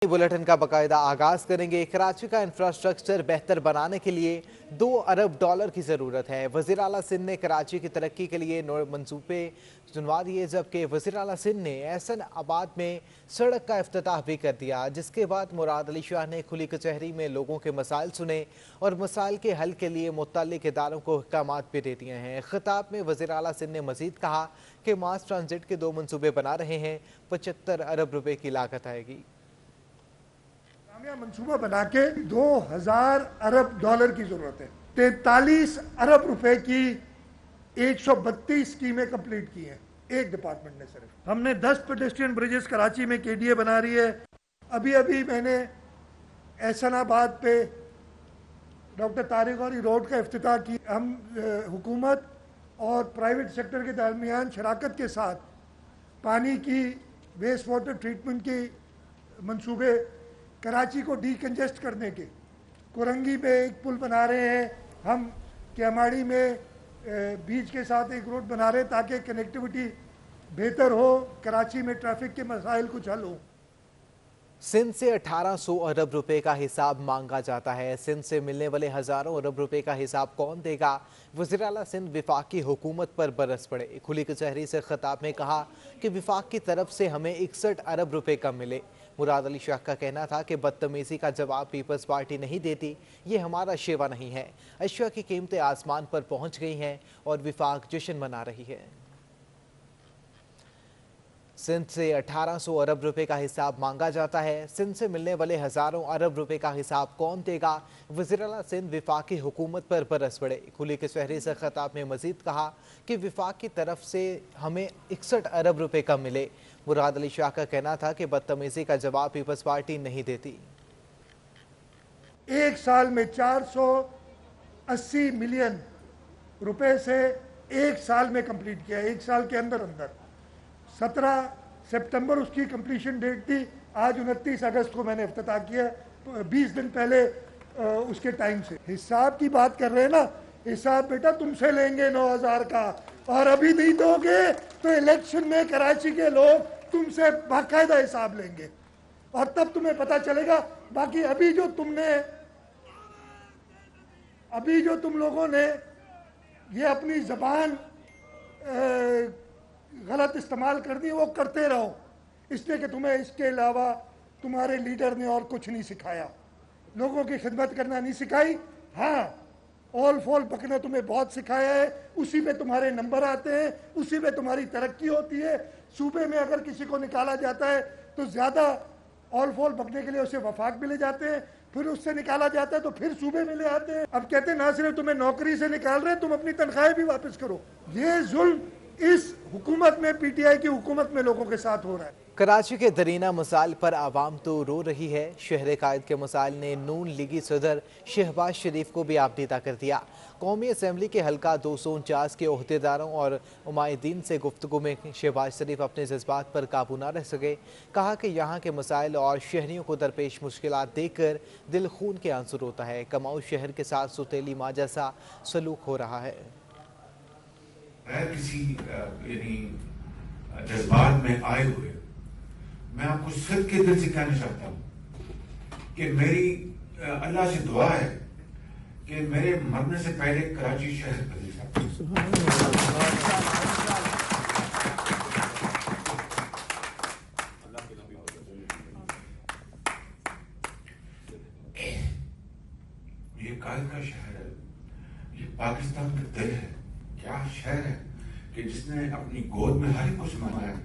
Bulletin का बाकायदा आगाज करेंगे। कराची का इंफ्रास्ट्रक्चर बेहतर बनाने के लिए $2 अरब की जरूरत है। वजीर आला सिंध ने कराची की तरक्की के लिए मंसूबे चुनवा दिए, जबकि वजीर आला सिंध ने एहसन आबाद में सड़क का इफ्तिताह भी कर दिया, जिसके बाद मुराद अली शाह ने खुली कचहरी में लोगों के मसाइल सुने और मसाइल के हल के लिए मुत्तल्लिक इदारों को अहकामात भी दे दिए हैं। खिताब में वजीर आला सिंध ने मजीद कहा कि मास ट्रांजिट के 2 मनसूबे बना रहे हैं। 75 अरब रुपए की लागत आएगी। मंसूबा बना के 2000 अरब डॉलर की जरूरत है। 43 अरब रुपए की 132 स्कीमें कंप्लीट की हैं एक डिपार्टमेंट ने। सिर्फ हमने 10 पेडेस्ट्रियन ब्रिजेस कराची में केडीए बना रही है। अभी मैंने एहसनाबाद पे डॉक्टर तारिक गौरी रोड का इफ्तिताह की। हम हुकूमत और प्राइवेट सेक्टर के दरमियान शराकत के साथ पानी की वेस्ट वाटर ट्रीटमेंट की मंसूबे कराची को डीकंजेस्ट करने के, कुरंगी में एक पुल बना रहे हैं हम, केमाड़ी में बीच के साथ एक रोड बना रहे हैं ताकि कनेक्टिविटी बेहतर हो, कराची में ट्रैफिक के मसाइल कुछ हल हो। सिंध से 1800 अरब रुपए का हिसाब मांगा जाता है। सिंध से मिलने वाले हजारों अरब रुपए का हिसाब कौन देगा? वज़ीर आला सिंध विफाकी हुकूमत पर बरस पड़े। खुली कचहरी से खिताब में कहा कि विफाक की तरफ से हमें 61 अरब रुपए कम मिले। मुराद अली शाह का कहना था कि बदतमीजी का जवाब पीपल्स पार्टी नहीं देती, ये हमारा शेवा नहीं है। अशिया की कीमतें आसमान पर पहुंच गई हैं और विफाक जश्न मना रही है। सिंध से 1800 अरब रुपए का हिसाब मांगा जाता है। सिंध से मिलने वाले हजारों अरब रुपए का हिसाब कौन देगा? वज़ीर आला सिंध विफाकी हुकूमत पर बरस पड़े। खुली कचहरी से खिताब में मजीद कहा कि विफाक की तरफ से हमें 61 अरब रुपए कम मिले। मुराद अली शाह का कहना था कि बदतमीजी का जवाब पीपल्स पार्टी नहीं देती। एक साल में 480 मिलियन रुपए से एक साल में कंप्लीट किया, एक साल के अंदर 17 सितंबर उसकी कंप्लीशन डेट थी। आज 29 अगस्त को मैंने इफ्तिताह किया, 20 दिन पहले उसके टाइम से। हिसाब की बात कर रहे हैं ना, हिसाब बेटा तुमसे लेंगे 9000 का, और अभी नहीं दोगे तो इलेक्शन में कराची के लोग तुमसे बाकायदा हिसाब लेंगे और तब तुम्हें पता चलेगा। बाकी अभी जो तुम लोगों ने ये अपनी जबान गलत इस्तेमाल कर दी, वो करते रहो, इसलिए कि तुम्हें इसके अलावा तुम्हारे लीडर ने और कुछ नहीं सिखाया। लोगों की खिदमत करना नहीं सिखाई। हाँ, ऑल फॉल बकना तुम्हें बहुत सिखाया है, उसी पे तुम्हारे नंबर आते हैं, उसी पे तुम्हारी तरक्की होती है। सूबे में अगर किसी को निकाला जाता है तो ज़्यादा ऑल फॉल बकने के लिए उसे वफाक में ले जाते हैं, फिर उससे निकाला जाता है तो फिर सूबे में ले आते हैं। अब कहते हैं ना सिर्फ तुम्हें नौकरी से निकाल रहे हैं, तुम अपनी तनख्वाहें भी वापस करो। ये जुल्म इस हुकूमत में, पीटीआई की हुकूमत में लोगों के साथ हो रहा है। कराची के दरीना मसाइल पर आवाम तो रो रही है। शहर कायद के मसाइल ने नून लीगी सदर शहबाज शरीफ को भी आपनीदा कर दिया। कौमी असम्बली के हल्का 249 के ओहदेदारों और उमायदीन से गुफ्तगू में शहबाज शरीफ अपने जज्बात पर काबू न रह सके। कहा कि यहाँ के मसाइल और शहरियों को दरपेश मुश्किलात देखकर दिल खून के आंसू होता है। कमाऊ शहर के साथ सुतेली माँ जैसा सलूक हो रहा है। किसी जज्बात में आए हुए मैं आपको सिर्फ के दिल से कहना चाहता हूं कि मेरी अल्लाह से दुआ है कि मेरे मरने से पहले कराची शहर बदल जाए। ये कायद का शहर है, ये पाकिस्तान का दिल है। क्या शहर है कि जिसने अपनी गोद में हर एक को समाया।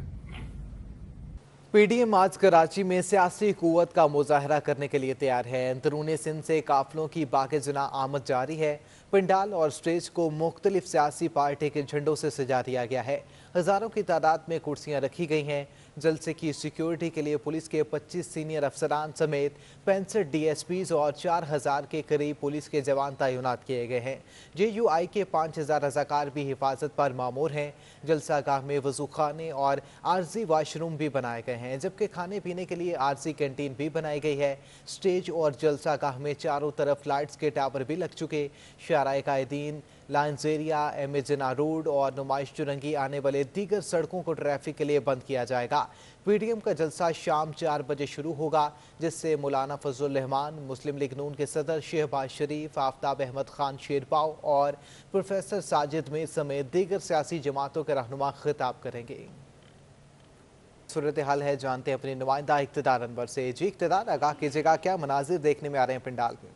पीडीएम आज कराची में सियासी कुव्वत का मुजाहरा करने के लिए तैयार है। अंदरूनी सिंध से काफिलों की बाक़िजना आमद जारी है। पंडाल और स्टेज को मुख्तलिफ सियासी पार्टी के झंडों से सजा दिया गया है। हज़ारों की तादाद में कुर्सियां रखी गई हैं। जलसे की सिक्योरिटी के लिए पुलिस के 25 सीनियर अफसरान समेत 65 DSPs और 4000 के करीब पुलिस के जवान तैनात किए गए हैं। JUI के 5000 रज़ाकार भी हिफाजत पर मामूर हैं। जलसा गाह में वजू खाने और आर्जी वाशरूम भी बनाए गए हैं, जबकि खाने पीने के लिए आर्जी कैंटीन भी बनाई गई है। स्टेज और जलसा गाह में चारों तरफ लाइट्स के टावर भी लग चुके। शाराए कायदीन लायंस एरिया, एमेजना रोड और नुमाइश चुरंगी आने वाले दीगर सड़कों को ट्रैफिक के लिए बंद किया जाएगा। पीडीएम का जलसा शाम 4 बजे शुरू होगा, जिससे मौलाना फजलुर रहमान, मुस्लिम लीग नून के सदर शहबाज शरीफ, आफ्ताब अहमद खान शेरपाव और प्रोफेसर साजिद मीर समेत दीगर सियासी जमातों के रहनुमा खिताब करेंगे। सूरत हाल है, जानते हैं अपने नुमाइंदा इक़्तिदार अनवर से। जी इक़्तिदार, आगाह कीजिएगा, क्या मनाजिर देखने में आ रहे हैं पंडाल में?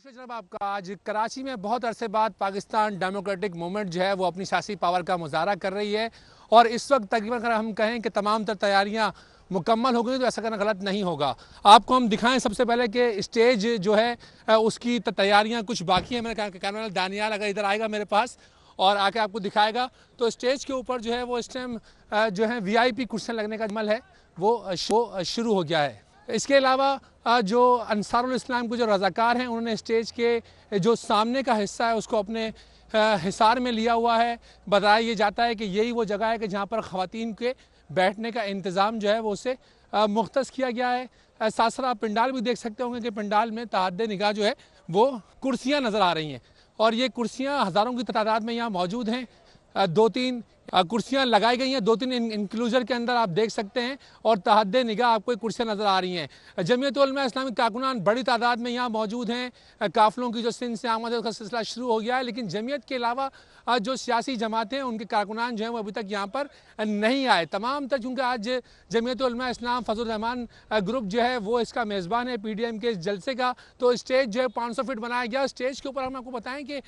जनाब, आपका आज कराची में बहुत अरसे बाद पाकिस्तान डेमोक्रेटिक मूवमेंट जो है वो अपनी सियासी पावर का मुजाहरा कर रही है और इस वक्त तकरीबन अगर हम कहें कि तमाम तर तैयारियां मुकम्मल हो गई तो ऐसा करना गलत नहीं होगा। आपको हम दिखाएं सबसे पहले कि स्टेज जो है उसकी तैयारियां कुछ बाकी हैं। मैंने कैमरा दानियाल अगर इधर आएगा मेरे पास और आके आपको दिखाएगा तो स्टेज के ऊपर जो है वो इस टाइम जो है VIP कुर्सियाँ लगने का अमल है वो शुरू हो गया है। इसके अलावा जो अंसारुल इस्लाम के जो रज़ाकार हैं उन्होंने स्टेज के जो सामने का हिस्सा है उसको अपने हिसार में लिया हुआ है। बताया ये जाता है कि यही वो जगह है कि जहाँ पर ख़वातीन के बैठने का इंतज़ाम जो है वो उसे मुख्तस किया गया है। साथ साथ आप पंडाल भी देख सकते होंगे कि पंडाल में ताहद्दे निगाह जो है वो कुर्सियाँ नज़र आ रही हैं और ये कुर्सियाँ हज़ारों की तादाद में यहाँ मौजूद हैं। 2-3 कुर्सियां लगाई गई हैं, 2-3 इंक्लूजर के अंदर आप देख सकते हैं और तहद्दे निगाह आपको कुर्सियां नज़र आ रही हैं। जमीयत उलमा इस्लामी कारकुनान बड़ी तादाद में यहाँ मौजूद हैं। काफिलों की जो सिंध से आमद है उसका सिलसिला शुरू हो गया है, लेकिन जमीयत के अलावा जो सियासी जमातें हैं उनके कारकुनान जो हैं वो अभी तक यहाँ पर नहीं आए। तमाम तक चूँकि आज जमीयत उलमा इस्लाम फजलुर रहमान ग्रुप जो है वो इसका मेज़बान है PDM के इस जलसे का, तो स्टेज जो है 500 फीट बनाया गया। स्टेज के ऊपर हम आपको बताएं कि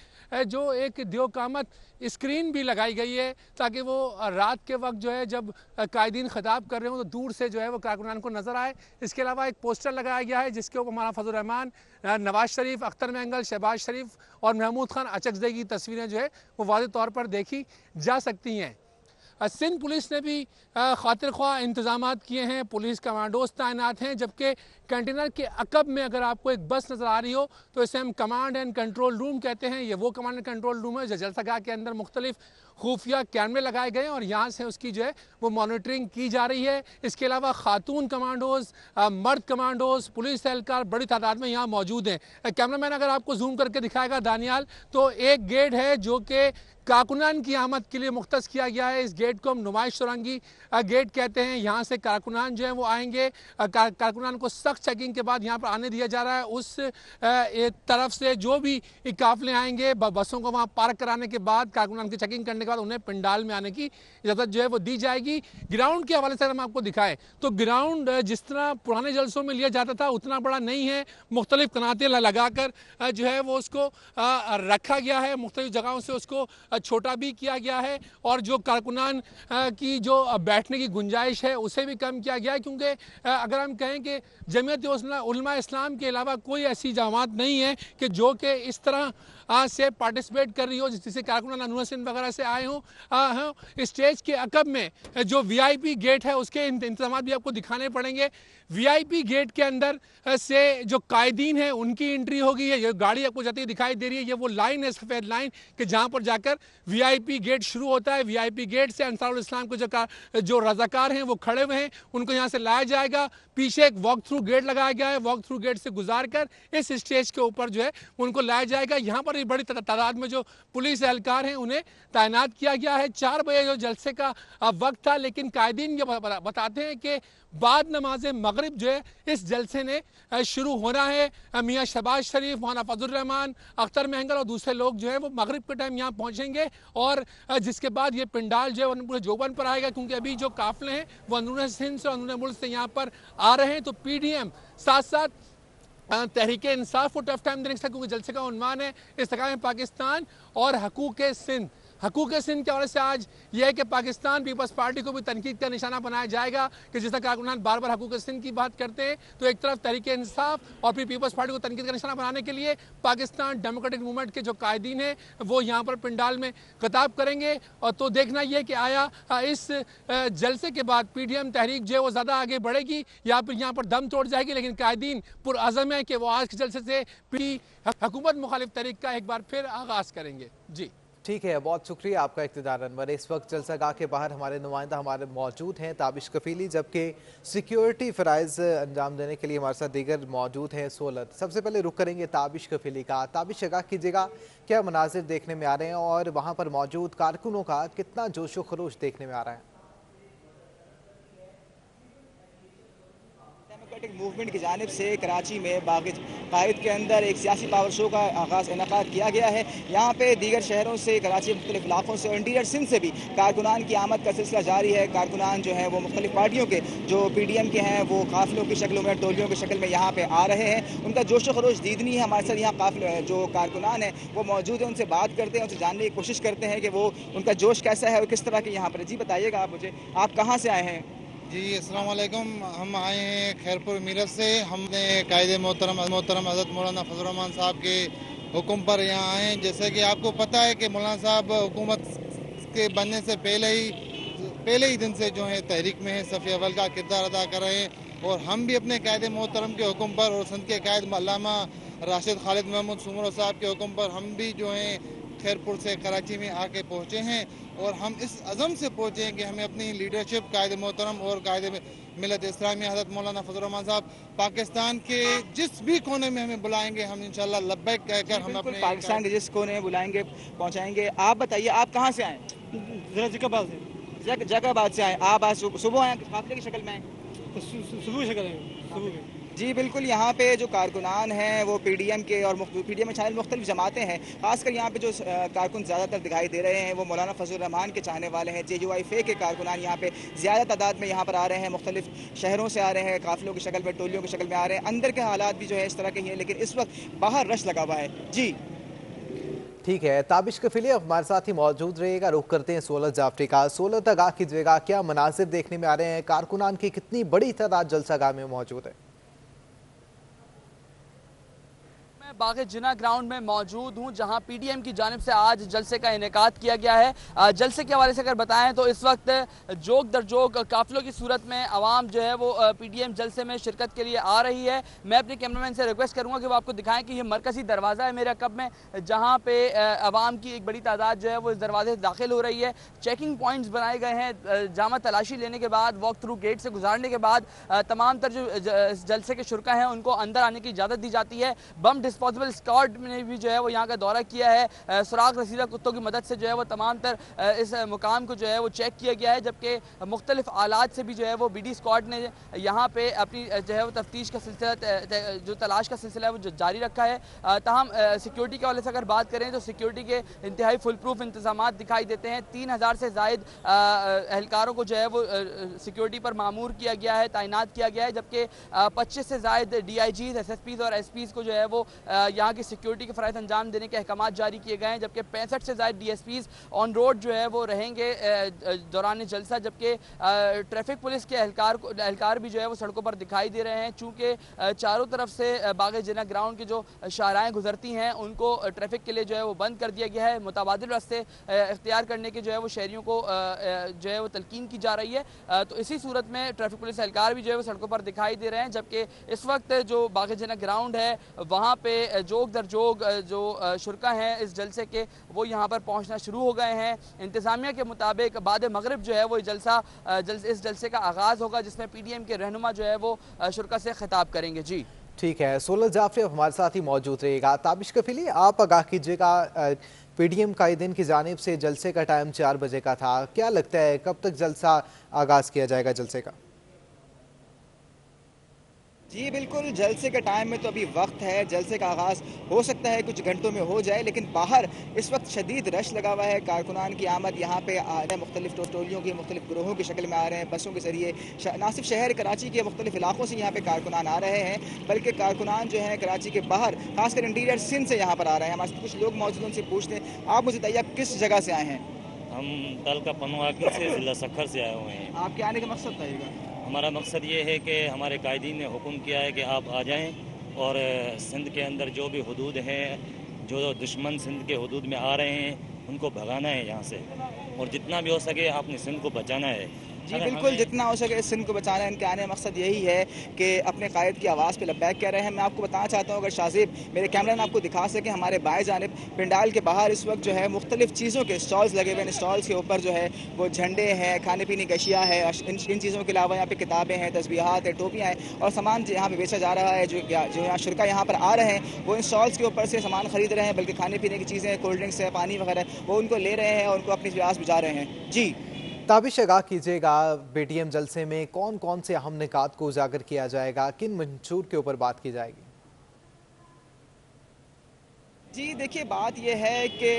जो एक दियो कामत स्क्रीन भी लगाई गई है ताकि वो रात के वक्त जो है जब कायदीन खिताब कर रहे हो तो दूर से जो है वो कारकुनान को नज़र आए। इसके अलावा एक पोस्टर लगाया गया है जिसके ऊपर मौलाना फजलुर रहमान, नवाज शरीफ, अख्तर मेंगल, शहबाज शरीफ और महमूद खान अचकज़ई की तस्वीरें जो है वो वाज़ेह तौर पर देखी जा सकती हैं। सिंध पुलिस ने भी खातिर ख्वाह इंतजामात किए हैं, पुलिस कमांडोज तैनात हैं, जबकि कंटेनर के अकब में अगर आपको एक बस नज़र आ रही हो तो इसे हम कमांड एंड कंट्रोल रूम कहते हैं। ये वो कमांड एंड कंट्रोल रूम है जो जलसागाह के अंदर मुख्तलिफ खुफिया कैमरे लगाए गए हैं और यहाँ से उसकी जो है वो मॉनिटरिंग की जा रही है। इसके अलावा खातून कमांडोज, मर्द कमांडोज, पुलिस एहलकार बड़ी तादाद में यहाँ मौजूद हैं। कैमरामैन अगर आपको जूम करके दिखाएगा दानियाल, तो एक गेट है जो कि कारकुनान की आमद के लिए मुख्तस किया गया है। इस गेट को हम नुमाइश चुरंगी गेट कहते हैं। यहाँ से कारकुनान जो है वो आएंगे, कारकुनान को सख्त चेकिंग के बाद यहाँ पर आने दिया जा रहा है। उस तरफ से जो भी काफिले आएंगे बसों को वहाँ पार्क कराने के बाद कारकुनान की चेकिंग करने के बाद उन्हें पंडाल में आने की इजाज़त जो है वो दी जाएगी। ग्राउंड के हवाले से हम आपको दिखाएं तो ग्राउंड जिस तरह पुराने जलसों में लिया जाता था उतना बड़ा नहीं है। मुख्तलिफ कनातें लगाकर जो है वो उसको रखा गया है, मुख्तलिफ जगहों से उसको छोटा भी किया गया है और जो कारकुनान की जो बैठने की गुंजाइश है उसे भी कम किया गया है, क्योंकि अगर हम कहें कि जमीयत उलमा इस्लाम के अलावा कोई ऐसी जमात नहीं है कि जो कि इस तरह से पार्टिसिपेट कर रही हो जिससे कारकुनान अनवर सिंध वगैरह से आए हों। स्टेज के अकब में जो VIP गेट है उसके इंतजाम भी आपको दिखाने पड़ेंगे। VIP गेट के अंदर से जो कायदीन है उनकी एंट्री होगी। ये गाड़ी आपको जाती हुई दिखाई दे रही है, ये वो लाइन है, सफ़ेद लाइन कि जहाँ पर जाकर VIP गेट शुरू होता है। VIP गेट से अंसारुल इस्लाम के जो रज़ाकार हैं वो खड़े हुए हैं, उनको यहाँ से लाया जाएगा। पीछे एक वॉक थ्रू गेट लगाया गया है, वॉक थ्रू गेट से गुजार कर इस स्टेज के ऊपर जो है उनको लाया जाएगा। यहाँ पर बड़ी तादाद में जो पुलिस एहलकार हैं उन्हें तैनात किया गया है। 4 बजे जो जलसे का वक्त था, लेकिन कायदीन ये बताते हैं कि बाद नमाज मगरिब जो है इस जलसे ने शुरू होना है। मियाँ शहबाज शरीफ, मौलाना फजलुर रहमान, अख्तर मेंगल और दूसरे लोग जो है वो मगरिब के टाइम यहाँ पहुँचेंगे और जिसके बाद ये पंडाल जो है पूरे जोबन पर आएगा, क्योंकि अभी जो काफिले हैं वो अंदरूनी सिंध से अंदरूनी मुल्क से यहाँ पर आ रहे हैं। तो PDM साथ साथ तहरीक इंसाफ को टफ टाइम देने क्योंकि जलसे का उन्वान है इस्तेकाम पाकिस्तान और हकूक़ सिंध। हकूक़ सिंध के हवाले से आज यह है कि पाकिस्तान पीपल्स पार्टी को भी तनकीद का निशाना बनाया जाएगा कि जिस तरह कारकुनान बार बार हकूक़ सिंध की बात करते हैं, तो एक तरफ तहरीक इंसाफ और फिर पीपल्स पार्टी को तनकीद का निशाना बनाने के लिए पाकिस्तान डेमोक्रेटिक मूवमेंट के जो कायदीन हैं वो यहाँ पर पंडाल में खिताब करेंगे। और तो देखना यह कि आया इस जलसे के बाद PDM तहरीक जो है वो ज़्यादा आगे बढ़ेगी या फिर यहाँ पर दम तोड़ जाएगी। लेकिन कायदीन पुरअज़म है कि वो आज के जलसे से हुकूमत मुखालिफ तहरीक का एक बार फिर आगाज़ करेंगे। जी। ठीक है, बहुत शुक्रिया आपका इक़्तिदार अनवर। इस वक्त जलसागाह के बाहर हमारे नुमाइंदा हमारे मौजूद हैं ताबिश कफीली, जबकि सिक्योरिटी फ़राइज़ अंजाम देने के लिए हमारे साथ दीगर मौजूद हैं सोलत। सबसे पहले रुख करेंगे ताबिश कफीली का। ताबिश, आगाह कीजिएगा क्या मनाजिर देखने में आ रहे हैं और वहाँ पर मौजूद कारकुनों का कितना जोशो खरोश देखने में आ रहा है? डेमोक्रेटिक मूवमेंट की जानिब से कराची में बाग़ कायद के अंदर एक सियासी पावर शो का आगाज़ इनेकाद किया गया है। यहाँ पे दीगर शहरों से, कराची के मुख्तलिफ इलाकों से और इंटीरियर सिंध से भी कारकुनान की आमद का सिलसिला जारी है। कारकुनान जो है वो मुख्तलिफ पार्टियों के, जो PDM के हैं, वो काफ़िलों की शक्लों में, टोलियों की शक्ल में यहाँ पे आ रहे हैं। उनका जोश खरोश दीदनी है। हमारे साथ यहाँ काफ़िले जो कारकुनान हैं वो मौजूद हैं, उनसे बात करते हैं, उनसे जानने की कोशिश करते हैं कि वो उनका जोश कैसा है और किस तरह के यहाँ पर। जी बताइएगा आप मुझे, आप कहाँ से आए हैं? जी अस्सलाम वालेकुम। हम आए हैं खैरपुर मीरत से। हमने कायदे मोहतरम हज़रत मौलाना फजल रहमान साहब के हुक्म पर यहाँ आए हैं। जैसे कि आपको पता है कि मौलाना साहब हुकूमत के बनने से पहले ही दिन से जो है तहरीक में है, सफ़ी अव्वल का किरदार अदा कर रहे हैं। और हम भी अपने कायदे मोहतरम के हुक्म पर और सिंध के कायद अल्लामा राशिद खालिद महमूद सुमरो साहब के हुक्म पर हम भी जो हैं खैरपुर से कराची में आके पहुँचे हैं। और हम इस अज़म से पहुँचे हैं कि हमें अपनी लीडरशिप कायदे मोहतरम और कायदे मिलत इस्लामी हज़रत मौलाना फजल रहमान साहब पाकिस्तान के जिस भी कोने में हमें बुलाएंगे हम इंशाल्लाह लब्बैक कहकर हम अपने पाकिस्तान के जिस कोने में बुलाएंगे पहुँचाएंगे। आप बताइए, आप कहाँ से आए? जगाबाद से आए। आप आज सुबह आए, काफिले की शक्ल में आए? सुबह शक्ल है, सुबह में। जी बिल्कुल, यहाँ पे जो कारकुनान हैं वो PDM के और PDM में शामिल मुख्तलिफ जमातें हैं। खासकर यहाँ पे जो कारकुन ज़्यादातर दिखाई दे रहे हैं वो मौलाना फजल रहमान के चाहने वाले हैं। JUIF के कारकुनान यहाँ पे ज़्यादा तादाद में यहाँ पर आ रहे हैं, मुख्तलिफ शहरों से आ रहे हैं, काफिलों की शक्ल में, टोलियों की शक्ल में आ रहे हैं। अंदर के हालात भी जो है इस तरह के ही हैं, लेकिन इस वक्त बाहर रश लगा हुआ है। जी ठीक है, ताबिश कफीली हमारे साथ ही मौजूद रहेगा। रुख करते हैं सोलत जाफरी का। सोलत, आगाह कीजिएगा क्या मनाजिर देखने में आ रहे हैं? कारकुनान की कितनी बड़ी तादाद जलसागाह में मौजूद है? बाग़ जिना ग्राउंड में मौजूद हूँ, जहाँ PDM की जानिब से आज जलसे का इनेकाद किया गया है। जलसे के हवाले से अगर बताएं तो इस वक्त जोग दर जोग काफ़िलों की सूरत में आवाम जो है वो PDM जलसे में शिरकत के लिए आ रही है। मैं अपने कैमरामैन से रिक्वेस्ट करूँगा कि वो आपको दिखाएं कि ये मरकज़ी दरवाज़ा है मेरे अक़ब में, जहाँ पे आवाम की एक बड़ी तादाद जो है वो इस दरवाजे से दाखिल हो रही है। चेकिंग पॉइंट्स बनाए गए हैं। जामा तलाशी लेने के बाद, वॉक थ्रू गेट से गुजारने के बाद तमाम तर जो जलसे के शुरका हैं उनको अंदर आने की इजाज़त दी जाती है। बम डिस्पोजेबल स्क्वाड ने भी जो है वो यहाँ का दौरा किया है। सुराग रसीदा कुत्तों की मदद से जो है वो तमाम तर इस मुकाम को जो है वो चेक किया गया है, जबकि मुख्तलिफ आलात से भी जो है वो BD स्क्वाड ने यहाँ पे अपनी जो है वो तफ्तीश का सिलसिला, जो तलाश का सिलसिला है वो जारी रखा है। ताहम सिक्योरिटी के हवाले से अगर बात करें तो सिक्योरिटी के इंतहाई फुल प्रूफ इंतजाम दिखाई देते हैं। 3000 से ज़ायद एहलकारों को जो है वो सिक्योरिटी पर मामूर किया गया है, तैनात किया गया है, जबकि 25 से ज़ायद DIGs, SSPs और SPs को जो है वो यहाँ की सिक्योरिटी के फ़राइज़ अंजाम देने के अहकाम जारी किए गए हैं। जबकि 65 से ज़ायद DSPs ऑन रोड जो है वो रहेंगे दौरान जलसा, जबकि ट्रैफिक पुलिस के एहलकार भी जो है वो सड़कों पर दिखाई दे रहे हैं। चूँकि चारों तरफ से बाग़ जिना ग्राउंड की जो शाहराएँ गुजरती हैं उनको ट्रैफिक के लिए जो है वो बंद कर दिया गया है। मुतबादिल रास्ते इख्तियार करने के जो है वो शहरियों को जो है वो तलकीन की जा रही है। तो इसी सूरत में ट्रैफिक पुलिस एहलकार भी जो है वो सड़कों पर दिखाई दे रहे हैं, जबकि इस वक्त जो बाग़ जिना ग्राउंड है वहाँ पे जोग दर जोग जो शुरका हैं इस जलसे के वो यहाँ पर पहुँचना शुरू हो गए हैं। इंतज़ामिया के मुताबिक बाद मगरिब जो है वो इस जलसे का आगाज़ होगा, जिसमें PDM के रहनुमा जो है वो शुरका से खिताब करेंगे। जी ठीक है, सोलत जाफरी हमारे साथ ही मौजूद रहेगा। ताबिश कफीली, आप आगाह कीजिएगा PDM कायदीन की जानिब से जलसे का टाइम 4 बजे का था। क्या लगता है कब तक जलसा आगाज़ किया जाएगा जलसे का? जी बिल्कुल, जलसे के टाइम में तो अभी वक्त है। जलसे का आगाज़ हो सकता है कुछ घंटों में हो जाए, लेकिन बाहर इस वक्त शदीद रश लगा हुआ है। कारकुनान की आमद यहाँ पे आ रहे हैं, मुख्तलिफ टोलियों की, मुख्तलिफ ग्रोहों की शक्ल में आ रहे हैं, बसों के ज़रिए। ना सिर्फ शहर कराची के मुख्तलिफ इलाकों से यहाँ पे कारकुनान आ रहे हैं, बल्कि कारकुनान जो हैं कराची के बाहर खासकर इंटीरियर सिंध से यहाँ पर आ रहे हैं। हमारे कुछ लोग मौजूद, उनसे पूछते हैं। आप मुझे बताइए, आप किस जगह से आए हैं? हम तल का पनवाकी से ज़िला सखर से आए हुए हैं। आपके आने का मकसद बताइएगा। हमारा मकसद ये है कि हमारे कायदीन ने हुक्म किया है कि आप आ जाएं और सिंध के अंदर जो भी हदूद हैं, जो दुश्मन सिंध के हदूद में आ रहे हैं उनको भगाना है यहाँ से, और जितना भी हो सके आपने सिंध को बचाना है। जी बिल्कुल, जितना हो सके सिंध को बचाना, इनके आने का मकसद यही है कि अपने कायद की आवाज़ पे लब्बैक कह रहे हैं। मैं आपको बताना चाहता हूँ, अगर शाज़ेब मेरे कैमरा आपको दिखा सके, हमारे बाएं जानिब पंडाल के बाहर इस वक्त जो है मुख्तलिफ चीज़ों के स्टॉल्स लगे हुए हैं। स्टॉल्स के ऊपर जो है वो झंडे हैं, खाने पीने की अशिया है, इन चीज़ों के अलावा यहाँ पे किताबें हैं, तस्बीहात हैं, टोपियाँ हैं और सामान यहाँ पे बेचा जा रहा है। जो यहाँ शुरका यहाँ पर आ रहे हैं वो इन स्टॉल्स के ऊपर से सामान खरीद रहे हैं, बल्कि खाने पीने की चीज़ें, कोल्ड ड्रिंक्स है, पानी वगैरह वो उनको ले रहे हैं और उनको अपनी प्यास बुझा रहे हैं। जी ताबिश आगाह कीजिएगा, पेटीएम जलसे में कौन कौन से अहम निकात को उजागर किया जाएगा, किन मंशूर के ऊपर बात की जाएगी? जी देखिए, बात यह है कि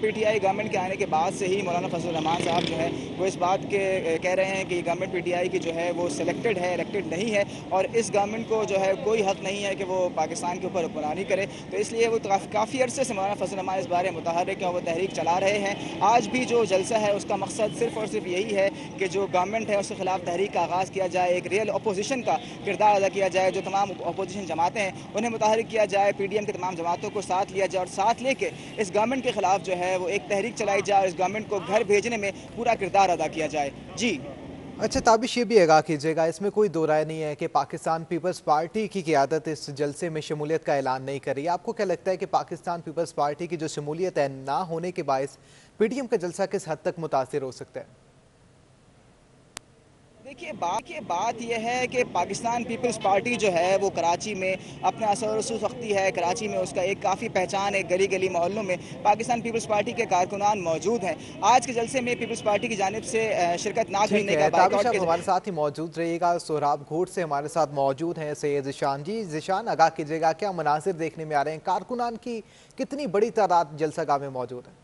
पीटीआई गवर्नमेंट के आने के बाद से ही मौलाना फजल रहमान साहब जो है वो इस बात के कह रहे हैं कि गवर्नमेंट पीटीआई की जो है वो सिलेक्टेड है, इलेक्टेड नहीं है और इस गवर्नमेंट को जो है कोई हक नहीं है कि वो पाकिस्तान के ऊपर हुक्मरानी करे। तो इसलिए वो काफ़ी अरसे से मौलाना फजल रहमान इस बारे में मुतहर्रिक है और वो तहरीक चला रहे हैं। आज भी जो जलसा है उसका मकसद सिर्फ और सिर्फ यही है कि जो गवर्नमेंट है उसके खिलाफ तहरीक का आगाज़ किया जाए, एक रियल अपोजिशन का किरदार अदा किया जाए, जो तमाम अपोजिशन जमातें हैं उन्हें मुतहर्रिक किया जाए, पीडीएम के तमाम जमातों को साथ लिया जाए और साथ लेके इस गवर्नमेंट के खिलाफ जो है वो एक तहरीक चलाई जाए और इस गवर्नमेंट को घर भेजने में पूरा किरदार अदा किया जाए। जी अच्छा ताबिश, ये भी आगाह कीजिएगा, इसमें कोई दो राय नहीं है कि पाकिस्तान पीपल्स पार्टी की क़यादत इस जलसे में शमूलियत का ऐलान नहीं कर रही। आपको क्या लगता है कि पाकिस्तान पीपल्स पार्टी की जो शमूलियत है ना होने के बायस पीडीएम का जलसा किस हद तक मुतासिर हो सकता है? देखिए, बात यह है कि पाकिस्तान पीपल्स पार्टी जो है वो कराची में अपना असर रसूख रखती है। कराची में उसका एक काफ़ी पहचान है, गली गली मोहल्लों में पाकिस्तान पीपल्स पार्टी के कारकुनान मौजूद हैं। आज के जलसे में पीपल्स पार्टी की जानिब से शिरकत ना करने का बाइकआउट के हमारे साथ ही मौजूद रहिएगा। सोहराब घोट से हमारे साथ मौजूद हैं सैयद ज़िशान। जी ज़िशान, आगाह कीजिएगा, क्या मनाजिर देखने में आ रहे हैं? कारकुनान की कितनी बड़ी तादाद जलसागाह में मौजूद है?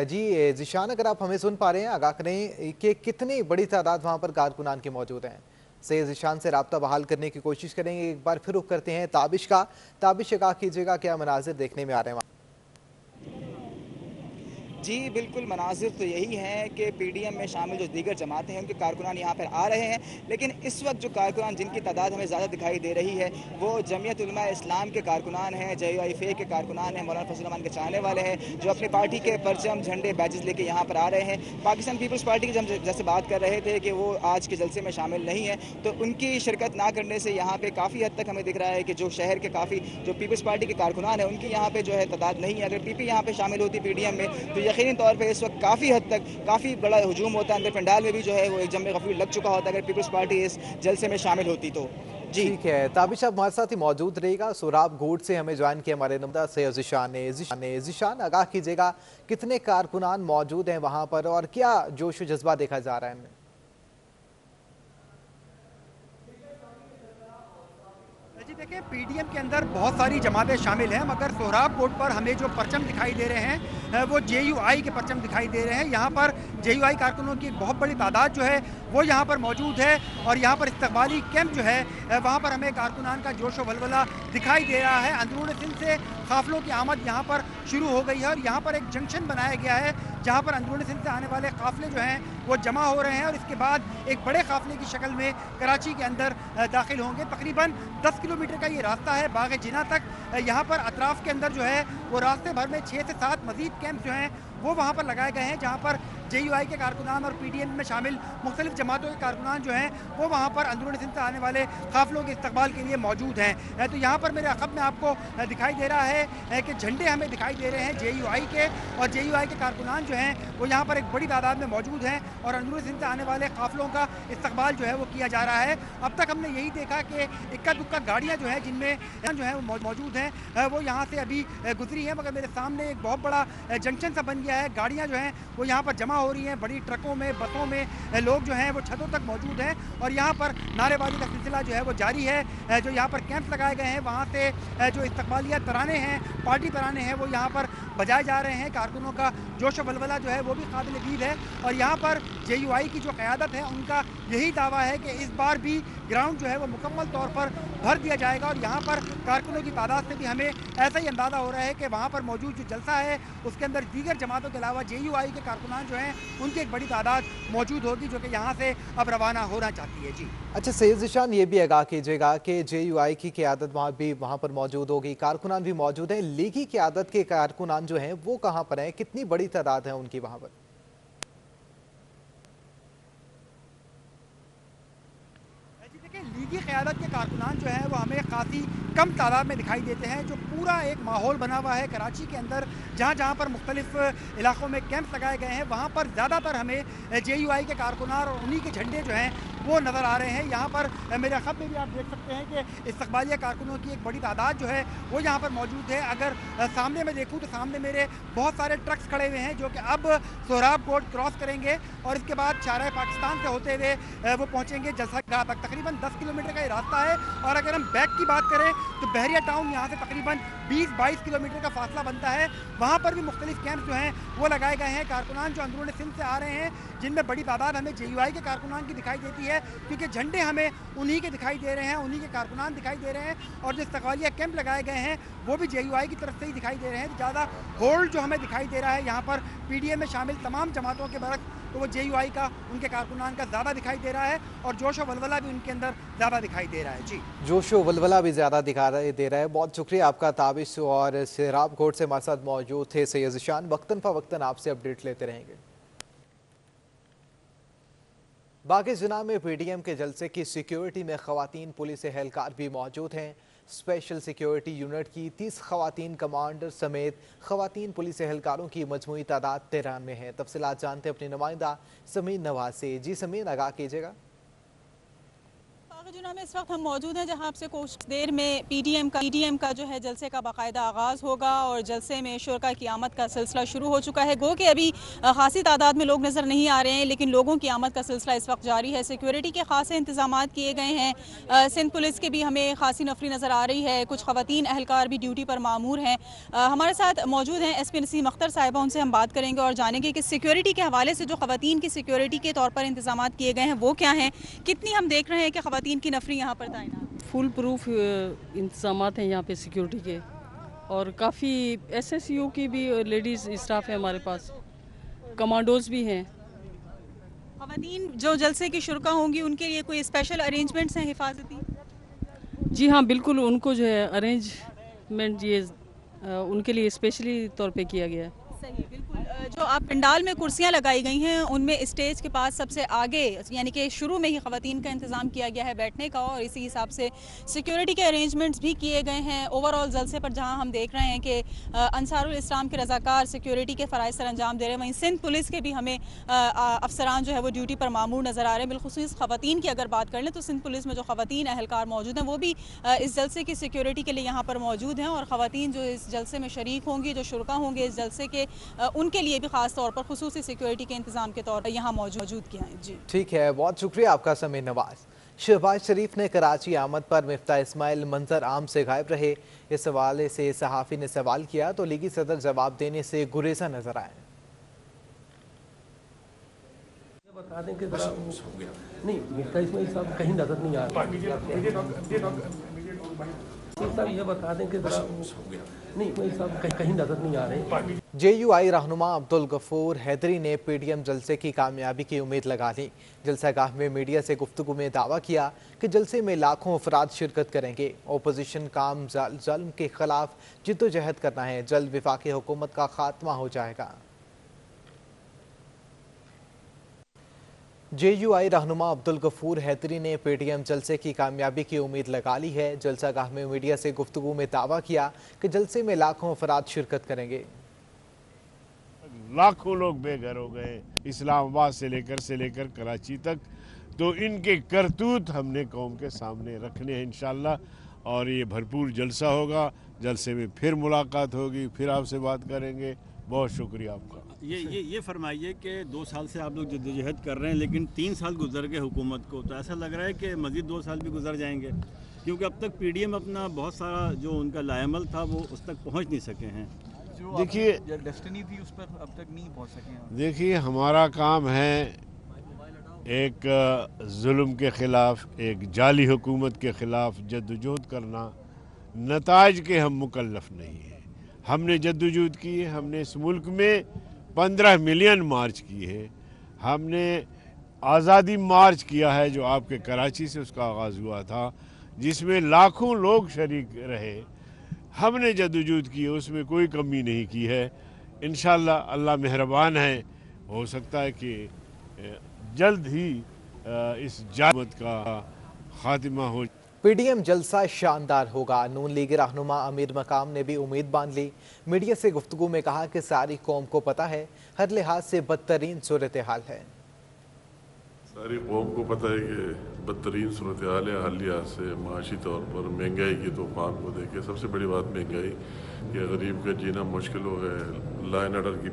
जी ज़िशान, अगर आप हमें सुन पा रहे हैं, आगाह करें कि कितनी बड़ी तादाद वहाँ पर कारकुनान के मौजूद हैं। सैयद ज़िशान से रब्ता बहाल करने की कोशिश करेंगे। एक बार फिर रुख करते हैं ताबिश का। ताबिश, आगाह कीजिएगा, क्या मनाजिर देखने में आ रहे हैं? जी बिल्कुल, मनाजिर तो यही हैं कि पीडीएम में शामिल जो दीगर जमातें हैं उनके कारकुनान यहाँ पर आ रहे हैं, लेकिन इस वक्त जो कारकुनान जिनकी तादाद हमें ज़्यादा दिखाई दे रही है वो जमीयत उलमा इस्लाम के कारकुनान हैं, JUIF के कारकुनान हैं, मौलाना फजल रहमान के चाहने वाले हैं, जो अपनी पार्टी के परचम, झंडे, बैजेस लेके यहाँ पर आ रहे हैं। पाकिस्तान पीपल्स पार्टी की जब जैसे बात कर रहे थे कि वो आज के जलसे में शामिल नहीं है, तो उनकी शिरकत ना करने से यहाँ पर काफ़ी हद तक हमें दिख रहा है कि जो शहर के काफ़ी जो पीपल्स पार्टी के कारकुनान हैं उनकी यहाँ पर जो है तादाद नहीं है। अगर PP यहाँ पर शामिल होती पीडीएम में तो यकीनी तौर पर इस वक्त काफ़ी हद तक काफ़ी बड़ा हुजूम होता है, अंदर पंडाल में भी जो है वो एक जमे गफूर लग चुका होता है अगर पीपल्स पार्टी इस जलसे में शामिल होती तो। जी ठीक है, ताबिश आप हमारे साथ ही मौजूद रहेगा। सोहराब घोट से हमें ज्वाइन किया हमारे नुमाइंदा सैयद ज़िशान ने। ज़िशान, आगाह कीजिएगा, कितने कारकुनान मौजूद हैं वहाँ पर और क्या जोश व जज्बा देखा जा रहा है इनमें? जी देखिए, पीडीएम के अंदर बहुत सारी जमातें शामिल हैं, मगर सोहराब कोट पर हमें जो परचम दिखाई दे रहे हैं वो JUI के परचम दिखाई दे रहे हैं। यहाँ पर JUI कारकुनों की एक बहुत बड़ी तादाद जो है वो यहाँ पर मौजूद है और यहाँ पर इस्तकबाली कैंप जो है वहाँ पर हमें कारकुनान का जोश व वलवला दिखाई दे रहा है। अंदरूनी सिंध से काफ़िलों की आमद यहाँ पर शुरू हो गई है और यहाँ पर एक जंक्शन बनाया गया है जहाँ पर अंदरूनी सिंध से आने वाले काफ़िले जो हैं वो जमा हो रहे हैं और इसके बाद एक बड़े काफ़िले की शक्ल में कराची के अंदर दाखिल होंगे। तकरीबन 10 किलोमीटर का ये रास्ता है बाग़ जिना तक। यहाँ पर अतराफ़ के अंदर जो है वो रास्ते भर में 6 से 7 मज़ीद कैंप जो हैं वो वहाँ पर लगाए गए हैं, जहाँ पर JUI के कारकुनान और पीडीएम में शामिल मुख्तलिफ जमातों के कारकुनान जो हैं वो वहाँ पर अंदरूनी सिंध से आने वाले काफ़िलों के इस्तकबाल के लिए मौजूद हैं। तो यहाँ पर मेरे अक़ब में आपको दिखाई दे रहा है कि झंडे हमें दिखाई दे रहे हैं JUI के, और JUI के कारकुनान जो हैं वो यहाँ पर एक बड़ी तादाद में मौजूद हैं और अंदरूनी सिंध से आने वाले काफ़िलों का इस्तकबाल जो है वो किया जा रहा है। अब तक हमने यही देखा कि इक्का दुक्का गाड़ियाँ जो हैं जिनमें जो है वो मौजूद हैं वो यहाँ से अभी गुजरी हैं, मगर मेरे सामने एक बहुत बड़ा जंक्शन सा बन गया है। गाड़ियाँ जो हैं वो यहाँ पर जमा हो रही हैं, बड़ी ट्रकों में, बसों में लोग जो हैं वो छतों तक मौजूद हैं और यहाँ पर नारेबाजी का सिलसिला जो है वो जारी है। जो यहाँ पर कैंप लगाए गए हैं वहाँ से जो इस्तकबालिया तराने हैं, पार्टी तराने हैं, वो यहाँ पर बजाए जा रहे हैं। कारकुनों का जोश वलवला जो है वो भी काबिल दीद है और यहाँ पर JUI की जो क़यादत है उनका यही दावा है कि इस बार भी ग्राउंड जो है वो मुकम्मल तौर पर भर दिया जाएगा और यहाँ पर कारकुनों की तादाद से भी हमें ऐसा ही अंदाज़ा हो रहा है कि वहाँ पर मौजूद जो जलसा है उसके अंदर दीगर जमातों के अलावा JUI के कारकुनान जो हैं हैं उनकी एक बड़ी तादाद मौजूद होगी जो कि यहाँ से अब रवाना होना चाहती है। जी अच्छा सैयद ज़ीशान, ये भी आगाह कीजिएगा कि JUI की क़यादत वहाँ पर मौजूद होगी, कारकुनान भी मौजूद हैं, लीगी क़यादत के कारकुनान जो हैं वो कहाँ पर हैं, कितनी बड़ी तादाद है उनकी वहाँ पर? लीगी क़यादत के कारकुनान जो हैं वो हमें काफ़ी कम तादाद में दिखाई देते हैं। जो पूरा एक माहौल बना हुआ है कराची के अंदर, जहाँ जहाँ पर मुख्तलिफ इलाकों में कैंप लगाए गए हैं, वहाँ पर ज़्यादातर हमें JUI के कारकुनान और उन्हीं के झंडे जो हैं वो नज़र आ रहे हैं। यहाँ पर मेरे ख़त में भी आप देख सकते हैं कि इस्तकबालिया कारकुनों की एक बड़ी तादाद जो है वो यहाँ पर मौजूद है। अगर सामने मैं देखूँ तो सामने मेरे बहुत सारे ट्रक्स खड़े हुए हैं जो कि अब सोहराब कोट क्रॉस करेंगे और इसके बाद शाहराह पाकिस्तान से होते हुए वो पहुँचेंगे जलसागाह तक। तकरीबन 10 किलोमीटर का ये रास्ता है और अगर हम बैक की बात करें तो बहरिया टाउन यहाँ से तकरीबन 20-22 किलोमीटर का फासला बनता है। वहाँ पर भी मुख्तलिफ कैंप जो हैं वो लगाए गए हैं। कारकुनान जो अंदरूनी सिंध से आ रहे हैं, जिनमें बड़ी तादाद हमें JUI के कारकुनान की दिखाई देती है क्योंकि झंडे हमें उन्हीं के दिखाई दे रहे हैं, उन्हीं के कारकुनान दिखाई दे रहे हैं और जो इस्तकबालिया कैंप लगाए गए हैं वो भी JUI की तरफ से ही दिखाई दे रहे हैं। ज़्यादा होल्ड जो हमें दिखाई दे रहा है यहाँ पर PDM में शामिल तमाम जमातों के बरक्स तो वो JUI का, उनके कारकुनान का ज़्यादा दिखाई दे रहा है और जोश और वलवला भी उनके अंदर ज़्यादा दिखाई दे रहा है। जी जोश और वलवला भी ज़्यादा दिखाई दे रहा है। बहुत शुक्रिया आपका। ताबिश और सोहराब कोट से हमारे साथ मौजूद थे सैयद ज़ीशान। वक्तन फ़वक्तन आपसे अपडेट लेते रहेंगे। बाग़-ए-ज़िना में PDM के जलसे की सिक्योरिटी में ख़वातीन पुलिस एहलकार भी मौजूद हैं। स्पेशल सिक्योरिटी यूनिट की 30 ख़वातीन कमांडर समेत ख़वातीन पुलिस एहलकारों की मजमूई तादाद 13 में है। तफसीलात जानते अपनी नुमाइंदा समीन नवाज से। जी समीन, आगाह कीजिएगा। बाग़-ए-ज़िना में इस वक्त हम मौजूद हैं जहां आपसे कुछ देर में PDM का जो है जलसे का बाकायदा आगाज़ होगा और जलसे में शुरका की आमद का सिलसिला शुरू हो चुका है। गो कि अभी खासी तादाद में लोग नज़र नहीं आ रहे हैं लेकिन लोगों की आमद का सिलसिला इस वक्त जारी है। सिक्योरिटी के खास इंतजाम किए गए हैं। सिंध पुलिस के भी हमें खासी नफरी नज़र आ रही है। कुछ ख़वातीन एहलकार भी ड्यूटी पर मामूर हैं। हमारे साथ मौजूद हैं SP नसीम अख्तर साहिबा, उनसे हम बात करेंगे और जानेंगे कि सिक्योरिटी के हवाले से जो ख़वातीन की सिक्योरिटी के तौर पर इंतजाम किए गए हैं वो क्या हैं, कितनी हम देख रहे हैं कि ख़वातीन की नफरी यहाँ पर तैनात। फुल प्रूफ इंतजाम हैं यहाँ पे सिक्योरिटी के और काफ़ी SSU की भी लेडीज़ स्टाफ है हमारे पास, कमांडोज भी हैं। ख़वातीन जो जलसे की शुरका होंगी उनके लिए कोई स्पेशल अरेंजमेंट्स हैं हिफाजती? जी हाँ बिल्कुल, उनको जो है अरेंजमेंट ये उनके लिए स्पेशली तौर पे किया गया है। सही, बिल्कुल। जो आप पंडाल में कुर्सियां लगाई गई हैं उनमें स्टेज के पास सबसे आगे यानी कि शुरू में ही ख़वातीन का इंतज़ाम किया गया है बैठने का और इसी हिसाब से सिक्योरिटी के अरेंजमेंट्स भी किए गए हैं। ओवरऑल जलसे पर जहां हम देख रहे हैं कि अंसारुल इस्लाम के रज़ाकार सिक्योरिटी के फ़राइज़ सर अंजाम दे रहे हैं, वहीं सिंध पुलिस के भी हमें अफसरान जो है वो ड्यूटी पर मामूर नज़र आ रहे हैं। बिलखुसूस ख़वातीन की अगर बात कर लें तो सिंध पुलिस में जो ख़वातीन एहलकार मौजूद हैं वो भी इस जलसे की सिक्योरिटी के लिए यहाँ पर मौजूद हैं और ख़वातीन जो इस जलसे में शरीक होंगी, जो शुरका होंगे इस जलसे के, उनके लिए भी खास तौर पर खुसूसी सिक्योरिटी के इंतजाम के तौर पर यहाँ मौजूद किया है। जी ठीक है, बहुत शुक्रिया आपका समीर नवाज। शहबाज शरीफ ने कराची आमद पर मिफ्ता इस्माइल मंजर आम से गायब रहे। इस हवाले से सहाफ़ी ने सवाल किया तो लीगी सदर जवाब देने से गुरेजा नजर आए। बता दें कि नहीं, मिफ्ता इस्माइल साहब कहीं नजर नहीं आ रहे। साहब ये बता दें कि नहीं, कहीं नजर नहीं आ रहे। JUI रहनुमा अब्दुल गफूर हैदरी ने PDM जलसे की कामयाबी की उम्मीद लगा ली। जलसागाह में मीडिया से गुफ्तगू में दावा किया कि जलसे में लाखों अफराद शिरकत करेंगे। ओपोजिशन काम ज़ुल्म के खिलाफ जिद्दोजहद करना है, जल्द वफाकी हुकूमत का खात्मा हो जाएगा। JUI रहनुमा अब्दुल गफूर हैदरी ने PDM जलसे की कामयाबी की उम्मीद लगा ली है। जलसागाह में मीडिया से गुफ्तगू में दावा किया कि जलसे में लाखों अफराद शिरकत करेंगे। लाखों लोग बेघर हो गए इस्लामाबाद से लेकर कराची तक, तो इनके करतूत हमने कौम के सामने रखने हैं इंशाअल्लाह और ये भरपूर जलसा होगा। जलसे में फिर मुलाकात होगी, फिर आपसे बात करेंगे। बहुत शुक्रिया आपका। ये फरमाइए कि 2 साल से आप लोग जद्दोजहद कर रहे हैं लेकिन 3 साल गुजर गए हुकूमत को, तो ऐसा लग रहा है कि मज़ीद 2 साल भी गुजर जाएंगे क्योंकि अब तक PDM अपना बहुत सारा जो उनका लायमल था वो उस तक पहुंच नहीं सके हैं। देखिए डेस्टिनी थी उस पर अब तक नहीं पहुंच सके हैं। देखिए हमारा काम है एक जुल्म के ख़िलाफ़, एक जाली हुकूमत के ख़िलाफ़ जद्दोजहद करना। नताइज के हम मुकल्लफ़ नहीं हैं। हमने जद्दोजहद की है, हमने इस मुल्क में 15 मिलियन मार्च की है। हमने आज़ादी मार्च किया है जो आपके कराची से उसका आगाज़ हुआ था, जिसमें लाखों लोग शरीक रहे। हमने जदोजहद की, उसमें कोई कमी नहीं की है। इंशाअल्लाह अल्लाह मेहरबान है, हो सकता है कि जल्द ही इस जामत का खात्मा हो। पीडीएम जलसा शानदार होगा, नून लीग रहनुमा अमीर मकाम ने भी उम्मीद बांध ली। मीडिया से गुफ्तगू में कहा कि सारी कौम को पता है हर लिहाज से बदतरीन सूरत हाल है। सारी कौम को पता है कि बदतरीन सूरत हाल है। हर लिहाज से माशी तौर पर महंगाई की तूफान को देखे, सबसे बड़ी बात महंगाई कि गरीब का जीना मुश्किल हो गया। लॉ एंड ऑर्डर की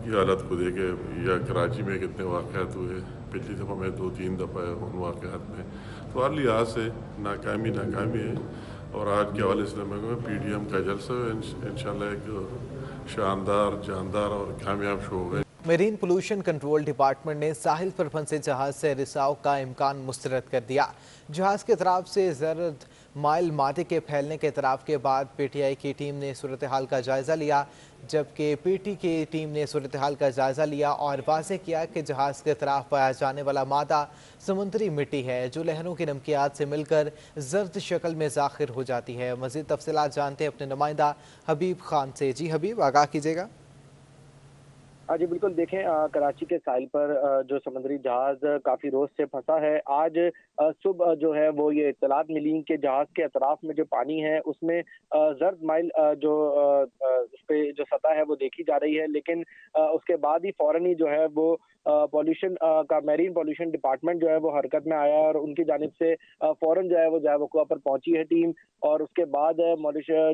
हालत को देखे, या कराची में कितने वाक़यात हुए, पिछली दफ़ा में 2-3 दफ़ा उन वाक़यात में, तो हर लिहाज से नाकामी है। और आज के हवाले से मैं पीडीएम का जलसा इंशाल्लाह एक शानदार, जानदार और कामयाब शो होगा। मेरीन पोल्यूशन कंट्रोल डिपार्टमेंट ने साहिल पर फंसे जहाज से रिसाव का इम्कान मुस्तरद कर दिया। जहाज के तरफ से ज़र्द माइल मादे के फैलने के इतराफ़ के बाद पीटीआई की टीम ने सूरत हाल का जायज़ा लिया, जबकि पीटी की टीम ने सूरत हाल का जायज़ा लिया और वाज़ेह किया कि जहाज़ के तरफ पाया जाने वाला मादा समुद्री मिट्टी है जो लहरों की नमकियात से मिलकर जर्द शक्ल में ज़ाहिर हो जाती है। मज़ीद तफसीलात जानते हैं अपने नुमाइंदा हबीब खान से। जी हबीब, आगाह कीजिएगा। हाँ जी बिल्कुल, देखें कराची के साहिल पर जो समुद्री जहाज काफ़ी रोज से फंसा है, आज सुबह जो है वो ये इत्तलात मिली कि जहाज के अतराफ में जो पानी है उसमें जर्द माइल जो उस पे जो सतह है वो देखी जा रही है, लेकिन उसके बाद ही फौरन ही जो है वो पॉल्यूशन का मेरीन पॉल्यूशन डिपार्टमेंट जो है वो हरकत में आया और उनकी जानिब से फौरन जो है वो वकुआ पर पहुंची है टीम। और उसके बाद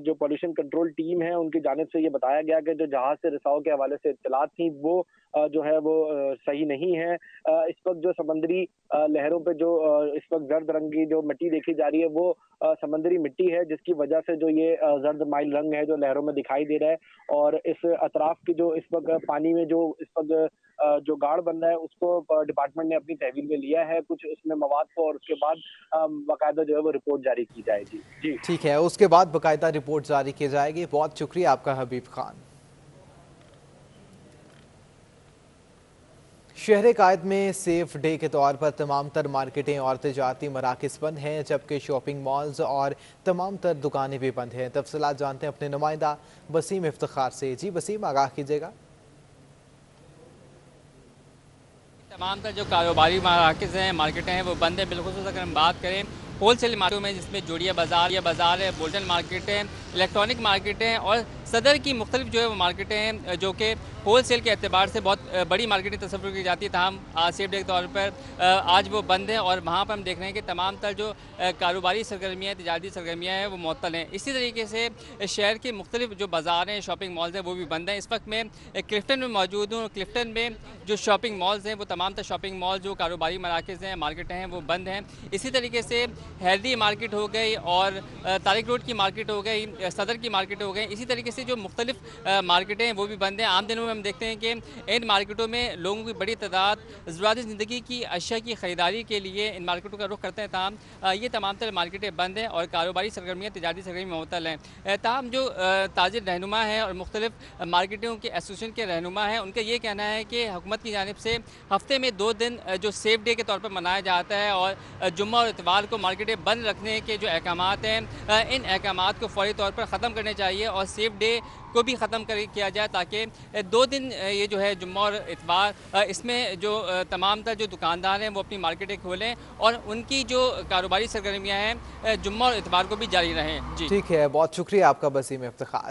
जो पॉल्यूशन कंट्रोल टीम है उनकी जानिब से ये बताया गया कि जो जहाज से रिसाव के हवाले से इत्तलात थी वो जो है वो सही नहीं है। इस वक्त जो समंदरी लहरों पे जो इस वक्त जर्द रंग की जो मिट्टी देखी जा रही है वो समंदरी मिट्टी है, जिसकी वजह से जो ये जर्द माइल रंग है जो लहरों में दिखाई दे रहा है। और इस अतराफ की जो इस वक्त पानी में जो इस वक्त जो गाड़ बन रहा है उसको डिपार्टमेंट ने अपनी तहवील में लिया है, कुछ उसमें मवाद को, और उसके बाद बाकायदा जो है वो रिपोर्ट जारी की जाएगी। जी ठीक है, उसके बाद बाकायदा रिपोर्ट जारी की जाएगी। बहुत शुक्रिया आपका हबीब खान। शहर कायद में सेफ डे के तौर पर तमाम तर मार्केटें और तजारती मराकज़ बंद हैं, जबकि शॉपिंग मॉल्स और तमाम तर दुकानें भी बंद हैं। तफसीलात जानते हैं अपने नुमाइंदा वसीम इफ्तिखार से। जी वसीम, आगाह कीजिएगा। तमाम तर जो कारोबारी मराकज़ हैं, मार्केटें हैं, वो बंद हैं। बिल्कुल अगर हम बात करें होलसेल मार्केटों में, जिसमें जोड़िया बाज़ार है, बोल्टन मार्केट है, इलेक्ट्रॉनिक मार्केटें हैं और सदर की मुख्तलिफ जो है वो मार्केटें हैं जो कि होलसेल के अतबार से बहुत बड़ी मार्केटें तस्वुर की जाती है। तमाम सेफ डे के तौर पर आज वो बंद है और वहाँ पर हम देख रहे हैं कि तमाम तर जो कारोबारी सरगर्मियाँ, तिजारती सरगर्मियाँ हैं वो मुअत्तल हैं। इसी तरीके से शहर के मुख्तलिफ जो बाज़ार हैं, शॉपिंग मॉल्स हैं, वो भी बंद हैं। इस वक्त मैं क्लिफ्टन में मौजूद हूँ। क्लिफ्टन में जो शॉपिंग मॉल्स हैं वो तमाम तर शॉपिंग मॉल जो कारोबारी मराकज़ हैं, मार्केटें हैं, वो बंद हैं। इसी तरीके से हैदरी मार्केट हो गई और तारिक रोड की मार्केट हो गई, सदर की मार्केट हो गई। इसी तरीके से जो मुख्तलिफ मार्केटें हैं वो भी बंद हैं। आम दिनों में हम देखते हैं कि इन मार्केटों में लोगों की बड़ी तादाद ज़रूरी ज़िंदगी की अशिया की ख़रीदारी के लिए इन मार्केटों का रुख करते हैं। ताहम ये तमाम तर मार्केटें बंद हैं और कारोबारी सरगर्मियाँ, तिजारती सरगर्मियाँ मुअत्तल हैं। ताहम जो ताजिर रहनुमा हैं और मुख्तलिफ मार्केटों के एसोसिएशन के रहनुमा हैं, उनका ये कहना है कि हुकूमत की जानिब से हफ्ते में 2 दिन जो सेफ डे के तौर पर मनाया जाता है और जुम्मा और इतवार को मार्केटें बंद रखने के जो अहकामात हैं, इन अहकामात को फौरी तौर पर ख़त्म करने चाहिए और सेफ डे को भी ख़त्म किया जाए, ताकि 2 दिन ये जो है जुम्मा और इतवार, इसमें जो तमाम तर जो दुकानदार हैं वो अपनी मार्केटें खोलें और उनकी जो कारोबारी सरगर्मियाँ हैं जुम्मा और इतवार को भी जारी रहें। जी ठीक है, बहुत शुक्रिया आपका वसीम इफ्तिखार।